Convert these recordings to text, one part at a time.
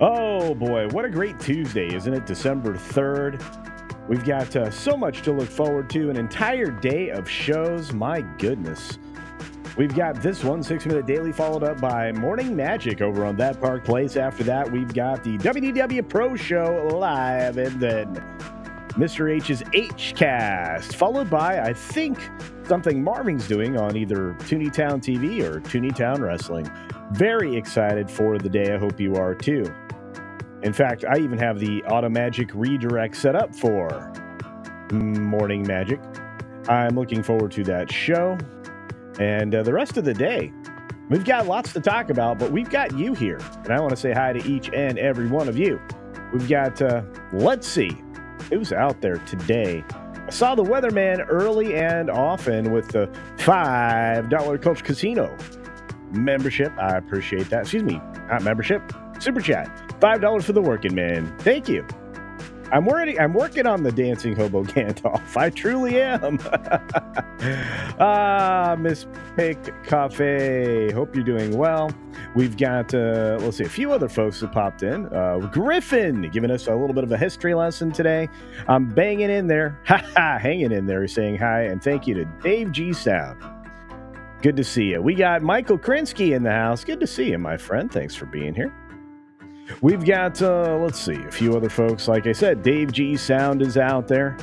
Oh boy, what a great Tuesday, isn't it? December 3rd. We've got so much to look forward to, an entire day of shows. My goodness. We've got this one 6-minute daily followed up by Morning Magic over on That Park Place. After that, we've got the WDW Pro Show live, and then Mr. H's H-Cast, followed by, I think, something Marvin's doing on either Tooneytown TV or Tooneytown Wrestling. Very excited for the day. I hope you are too. In fact, I even have the Automagic redirect set up for Morning Magic. I'm looking forward to that show. And the rest of the day, we've got lots to talk about, but we've got you here. And I want to say hi to each and every one of you. We've got, let's see, who's out there today. I saw the weatherman early and often with the $5 Culture Casino membership. I appreciate that. Excuse me, not membership, Super Chat. $5 for the working man. Thank you. I'm working on the dancing hobo Gandalf. I truly am. Miss Pick Cafe. Hope you're doing well. We've got, let's see, a few other folks that popped in. Griffin giving us a little bit of a history lesson today. I'm banging in there. Hanging in there, saying hi. And thank you to Dave G Sound. Good to see you. We got Michael Krinsky in the house. Good to see you, my friend. Thanks for being here. We've got, let's see, a few other folks. Like I said, Dave G Sound is out there.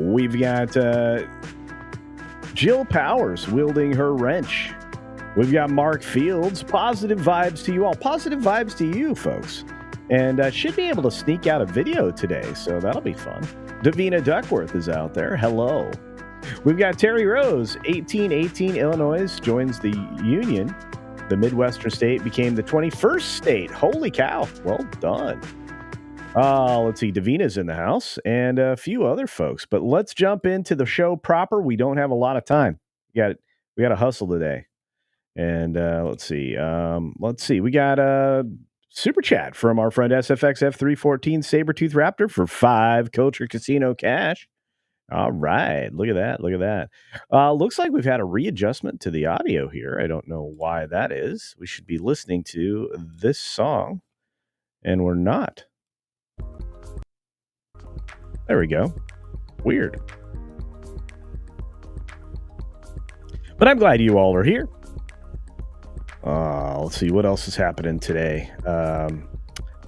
We've got Jill Powers wielding her wrench. We've got Mark Fields. Positive vibes to you all. Positive vibes to you, folks. And should be able to sneak out a video today, so that'll be fun. Davina Duckworth is out there. Hello. We've got Terry Rose, 1818 Illinois, joins the Union. The Midwestern state became the 21st state. Holy cow. Well done. Let's see. Davina's in the house and a few other folks. But let's jump into the show proper. We don't have a lot of time. We got to hustle today. And let's see. We got a super chat from our friend SFXF314 Sabretooth Raptor for 5 Culture Casino cash. All right. Look at that. Looks like we've had a readjustment to the audio here. I don't know why that is. We should be listening to this song, and we're not. There we go. Weird. But I'm glad you all are here. Let's see what else is happening today.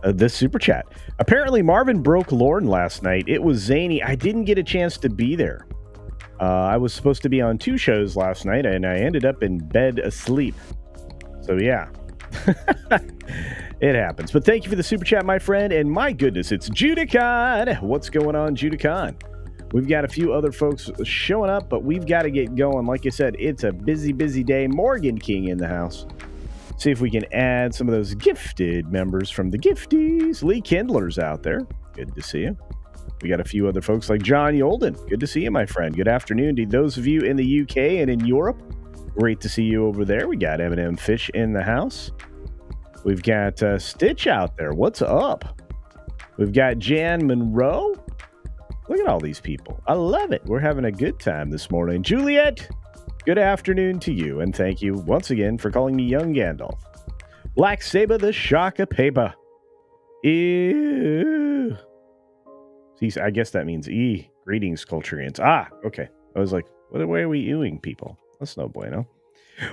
This super chat. Apparently Marvin broke Lorne last night. It was zany. I didn't get a chance to be there. I was supposed to be on 2 shows last night, and I ended up in bed asleep. So yeah, it happens. But thank you for the super chat, my friend. And my goodness, it's Judicon. What's going on, Judicon? We've got a few other folks showing up, but we've got to get going. Like I said, it's a busy, busy day. Morgan King in the house. See if we can add some of those gifted members from the Gifties. Lee Kindler's out there. Good to see you. We got a few other folks like John Yolden. Good to see you, my friend. Good afternoon to those of you in the UK and in Europe. Great to see you over there. We got M&M Fish in the house. We've got Stitch out there. What's up? We've got Jan Monroe. Look at all these people. I love it. We're having a good time this morning. Juliet, good afternoon to you, and thank you once again for calling me Young Gandalf. Black Saber, the Shaka Paper. Ew. See, I guess that means E. Greetings, Culturians. Okay. I was like, what way are we ewing people? That's no bueno.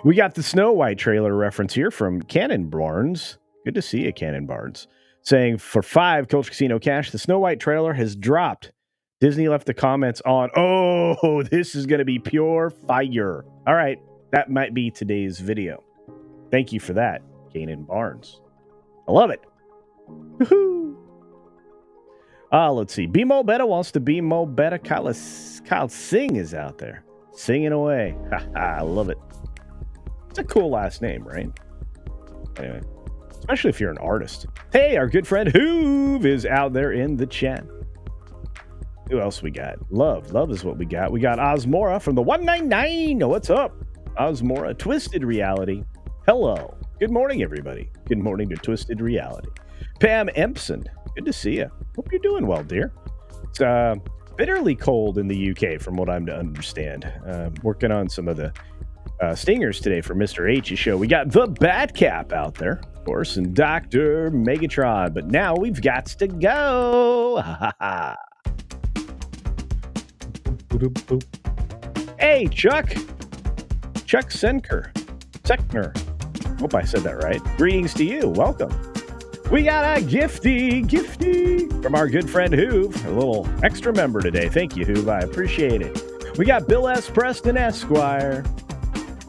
We got the Snow White trailer reference here from Cannon Barnes. Good to see you, Cannon Barnes. Saying, for 5 Culture Casino cash, the Snow White trailer has dropped. Disney left the comments on, oh, this is going to be pure fire. All right, that might be today's video. Thank you for that, Kanan Barnes. I love it. Woohoo! Let's see. Be Mo Betta wants to be Mo Betta. Kyle Singh is out there singing away. I love it. It's a cool last name, right? Anyway, especially if you're an artist. Hey, our good friend Hoove is out there in the chat. Who else we got? Love is what we got. We got Osmora from the 199. What's up? Osmora, Twisted Reality. Hello. Good morning, everybody. Good morning to Twisted Reality. Pam Empson. Good to see you. Hope you're doing well, dear. It's bitterly cold in the UK, from what I'm to understand. Working on some of the stingers today for Mr. H's show. We got the Batcap out there, of course, and Dr. Megatron. But now we've got to go. Hey, Chuck Senkner. Hope I said that right. Greetings to you. Welcome. We got a gifty from our good friend Hoove, a little extra member today. Thank you, Hoove. I appreciate it. We got Bill S. Preston Esquire,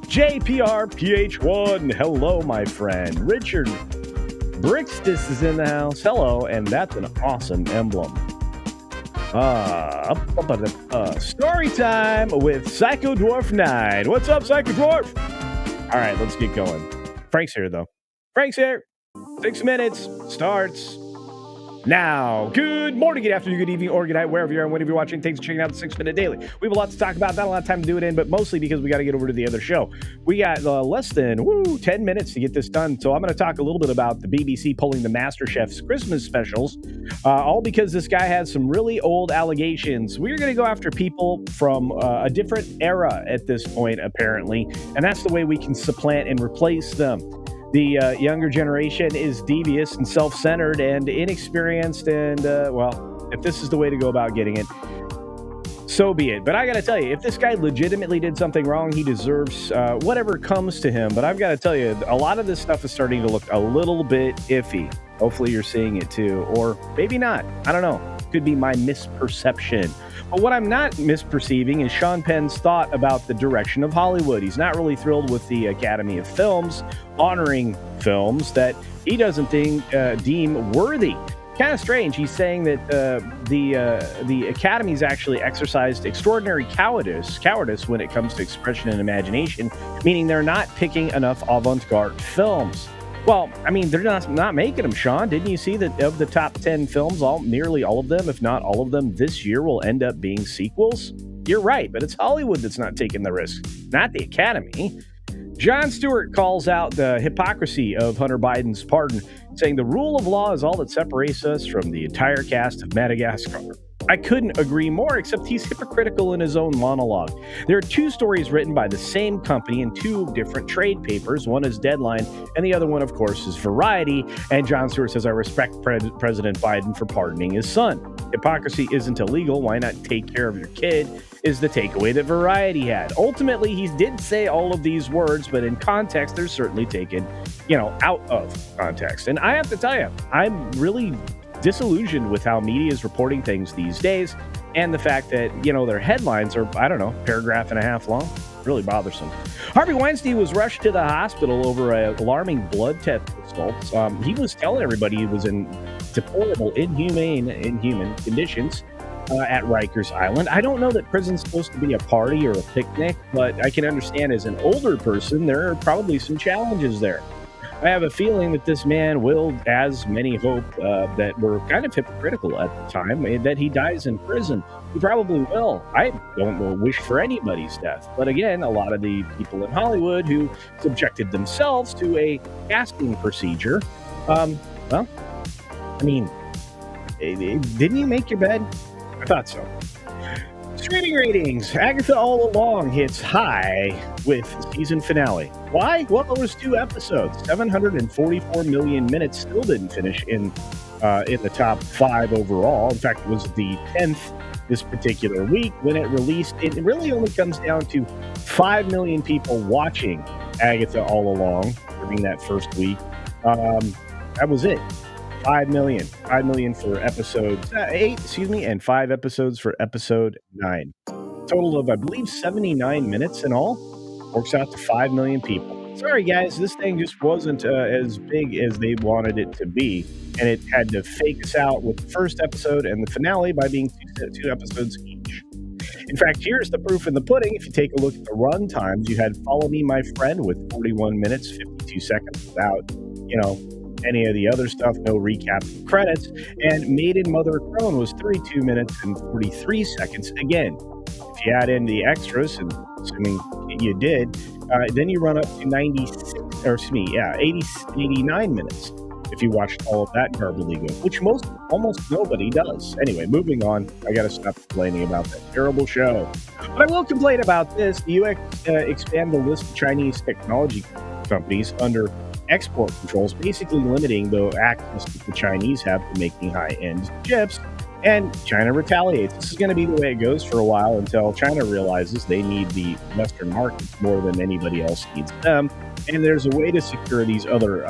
JPR PH1. Hello, my friend. Richard Brixtis is in the house. Hello, and that's an awesome emblem. Story time with Psycho Dwarf 9. What's up, Psycho Dwarf? All right, let's get going. Frank's here, though. Frank's here. 6 minutes starts now. Good morning, good afternoon, good evening, or good night, wherever you are and whenever you're watching. Thanks for checking out the 6 Minute Daily. We have a lot to talk about, not a lot of time to do it in, but mostly because we got to get over to the other show. We got less than 10 minutes to get this done, so I'm going to talk a little bit about the BBC pulling the MasterChef's Christmas specials, all because this guy has some really old allegations. We're going to go after people from a different era at this point, apparently, and that's the way we can supplant and replace them. The younger generation is devious and self-centered and inexperienced, and, if this is the way to go about getting it, so be it. But I got to tell you, if this guy legitimately did something wrong, he deserves whatever comes to him. But I've got to tell you, a lot of this stuff is starting to look a little bit iffy. Hopefully you're seeing it too, or maybe not. I don't know. Could be my misperception. But what I'm not misperceiving is Sean Penn's thought about the direction of Hollywood. He's not really thrilled with the Academy of Films honoring films that he doesn't deem worthy. Kind of strange. He's saying that the Academy's actually exercised extraordinary cowardice when it comes to expression and imagination, meaning they're not picking enough avant-garde films. Well, I mean, they're not making them, Sean. Didn't you see that of the top 10 films, nearly all of them, if not all of them, this year will end up being sequels? You're right, but it's Hollywood that's not taking the risk, not the Academy. Jon Stewart calls out the hypocrisy of Hunter Biden's pardon, saying the rule of law is all that separates us from the entire cast of Madagascar. I couldn't agree more, except he's hypocritical in his own monologue. There are two stories written by the same company in two different trade papers. One is Deadline, and the other one, of course, is Variety. And Jon Stewart says, I respect President Biden for pardoning his son. Hypocrisy isn't illegal. Why not take care of your kid? Is the takeaway that Variety had. Ultimately, he did say all of these words, but in context, they're certainly taken, out of context. And I have to tell you, I'm really disillusioned with how media is reporting things these days, and the fact that, their headlines are, paragraph and a half long. Really bothersome. Harvey Weinstein was rushed to the hospital over alarming blood test results. He was telling everybody he was in deplorable, inhuman conditions at Rikers Island. I don't know that prison's supposed to be a party or a picnic, but I can understand as an older person, there are probably some challenges there. I have a feeling that this man will, as many hope that were kind of hypocritical at the time, that he dies in prison. He probably will. I don't wish for anybody's death. But again, a lot of the people in Hollywood who subjected themselves to a casting procedure, didn't you make your bed? I thought so. Streaming ratings. Agatha All Along hits high with season finale. Why? Well, it was 2 episodes. 744 million minutes. Still didn't finish in the top 5 overall. In fact, it was the 10th this particular week when it released. It really only comes down to 5 million people watching Agatha All Along during that first week. That was it. 5 million. 5 million for episode 8, and 5 episodes for episode 9. Total of, I believe, 79 minutes in all. Works out to 5 million people. Sorry, guys, this thing just wasn't as big as they wanted it to be, and it had to fake us out with the first episode and the finale by being 2 episodes each. In fact, here's the proof in the pudding. If you take a look at the run times, you had Follow Me, My Friend with 41 minutes, 52 seconds without, any of the other stuff, no recap credits. And Maiden Mother Crone was 32 minutes and 43 seconds. Again, if you add in the extras, and assuming you did, then you run up to 89 minutes. if you watched all of that gobbledygook, which most almost nobody does. Anyway, moving on. I got to stop complaining about that terrible show. But I will complain about this. The U.S. Expand the list of Chinese technology companies under export controls, basically limiting the access that the Chinese have to making high-end chips. And China retaliates. This is going to be the way it goes for a while until China realizes they need the Western markets more than anybody else needs them. And there's a way to secure these other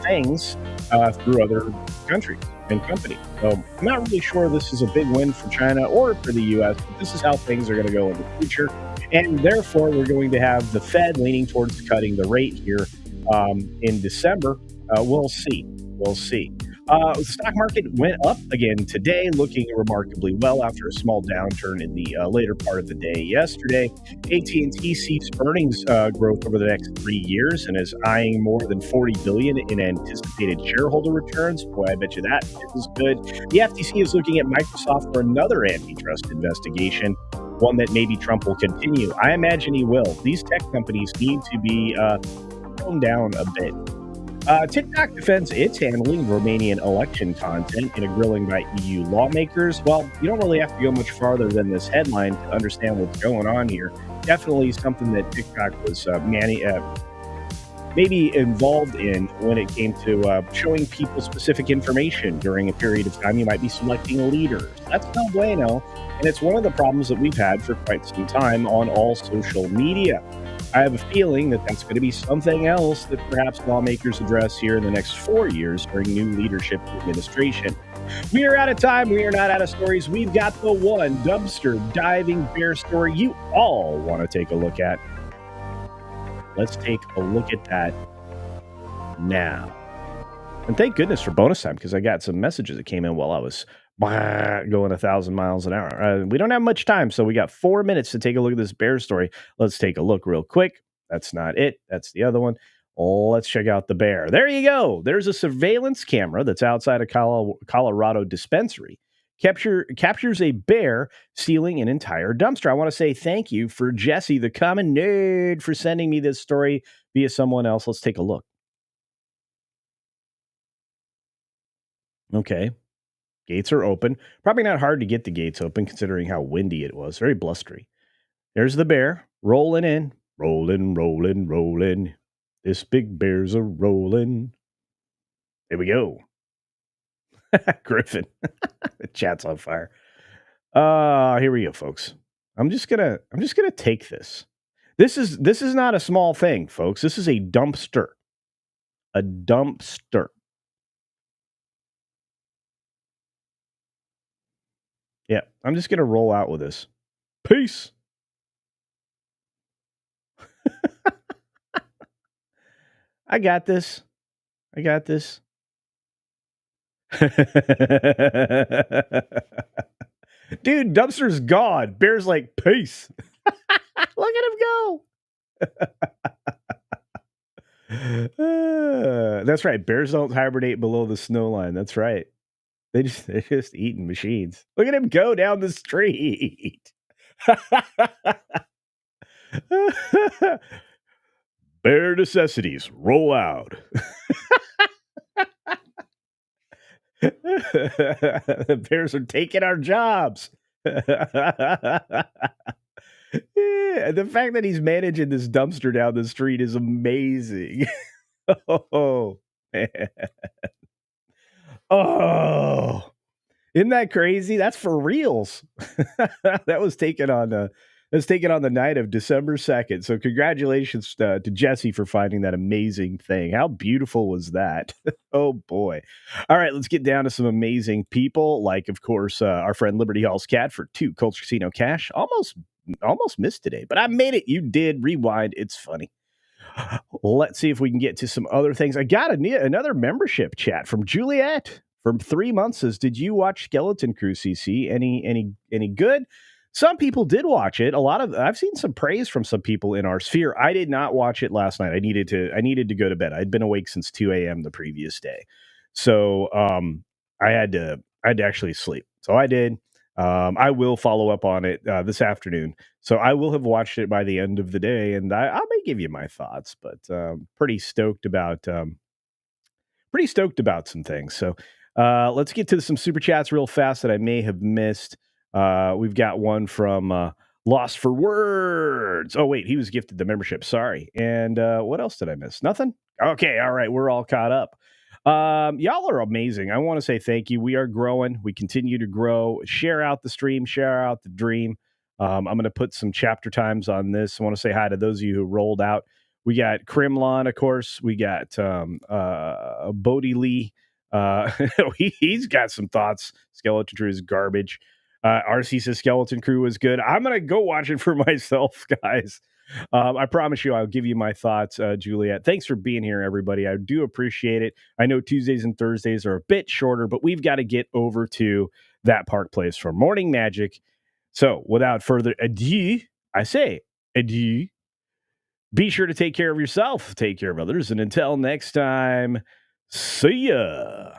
things through other countries and companies. So I'm not really sure this is a big win for China or for the U.S., but this is how things are going to go in the future. And therefore, we're going to have the Fed leaning towards cutting the rate here in December. We'll see. We'll see. The stock market went up again today, looking remarkably well after a small downturn in the later part of the day yesterday. AT&T sees earnings growth over the next 3 years and is eyeing more than $40 billion in anticipated shareholder returns. Boy, I bet you that is good. The FTC is looking at Microsoft for another antitrust investigation, one that maybe Trump will continue. I imagine he will. These tech companies need to be toned down a bit. TikTok defends its handling Romanian election content in a grilling by EU lawmakers. Well, you don't really have to go much farther than this headline to understand what's going on here. Definitely something that TikTok was maybe involved in when it came to showing people specific information during a period of time. You might be selecting leaders. That's no bueno. And it's one of the problems that we've had for quite some time on all social media. I have a feeling that that's going to be something else that perhaps lawmakers address here in the next 4 years during new leadership administration. We are out of time. We are not out of stories. We've got the one dumpster diving bear story you all want to take a look at. Let's take a look at that now. And thank goodness for bonus time, because I got some messages that came in while I was going 1,000 miles an hour. We don't have much time, so we got 4 minutes to take a look at this bear story. Let's take a look real quick. That's not it. That's the other one. Let's check out the bear. There you go. There's a surveillance camera that's outside a Colorado dispensary. Captures a bear stealing an entire dumpster. I want to say thank you for Jesse, the common nerd, for sending me this story via someone else. Let's take a look. Okay. Gates are open. Probably not hard to get the gates open considering how windy it was. Very blustery. There's the bear rolling in. Rolling, rolling, rolling. This big bear's a rolling. There we go. Griffin. The chat's on fire. Here we go, folks. I'm just gonna take this. This is not a small thing, folks. This is a dumpster. A dumpster. Yeah, I'm just going to roll out with this. Peace. I got this. I got this. Dude, dumpster's gone. Bear's like, peace. Look at him go. That's right. Bears don't hibernate below the snow line. That's right. They're just eating machines. Look at him go down the street. Bare necessities roll out. The bears are taking our jobs. Yeah, the fact that he's managing this dumpster down the street is amazing. Oh, man. Oh, isn't that crazy? That's for reals. That was taken on the night of December 2nd. So congratulations to Jesse for finding that amazing thing. How beautiful was that? Oh boy. All right, let's get down to some amazing people. Like, of course, our friend Liberty Hall's cat for 2 Culture Casino cash. Almost missed today, but I made it. You did. Rewind. It's funny. Let's see if we can get to some other things. I got another membership chat from Juliet from 3 months. Says, did you watch Skeleton Crew, CC? Any good? Some people did watch it. I've seen some praise from some people in our sphere. I did not watch it last night. I needed to go to bed. I'd been awake since 2 a.m. the previous day. So I had to actually sleep. So I did. I will follow up on it this afternoon. So I will have watched it by the end of the day, and I may give you my thoughts, but pretty stoked about pretty stoked about some things. So let's get to some super chats real fast that I may have missed. We've got one from Lost for Words. Oh, wait, he was gifted the membership. Sorry. And what else did I miss? Nothing? Okay, all right, we're all caught up. Y'all are amazing. I want to say thank you. We are growing. We continue to grow. Share out the stream, share out the dream. I'm going to put some chapter times on this. I want to say hi to those of you who rolled out. We got Crimlon, of course. We got Bodie Lee. He's got some thoughts. Skeleton Crew is garbage. RC says Skeleton Crew is good. I'm going to go watch it for myself, guys. I promise you, I'll give you my thoughts, Juliet. Thanks for being here, everybody. I do appreciate it. I know Tuesdays and Thursdays are a bit shorter, but we've got to get over to that Park Place for Morning Magic. So without further ado, I say adieu. Be sure to take care of yourself, take care of others, and until next time, see ya.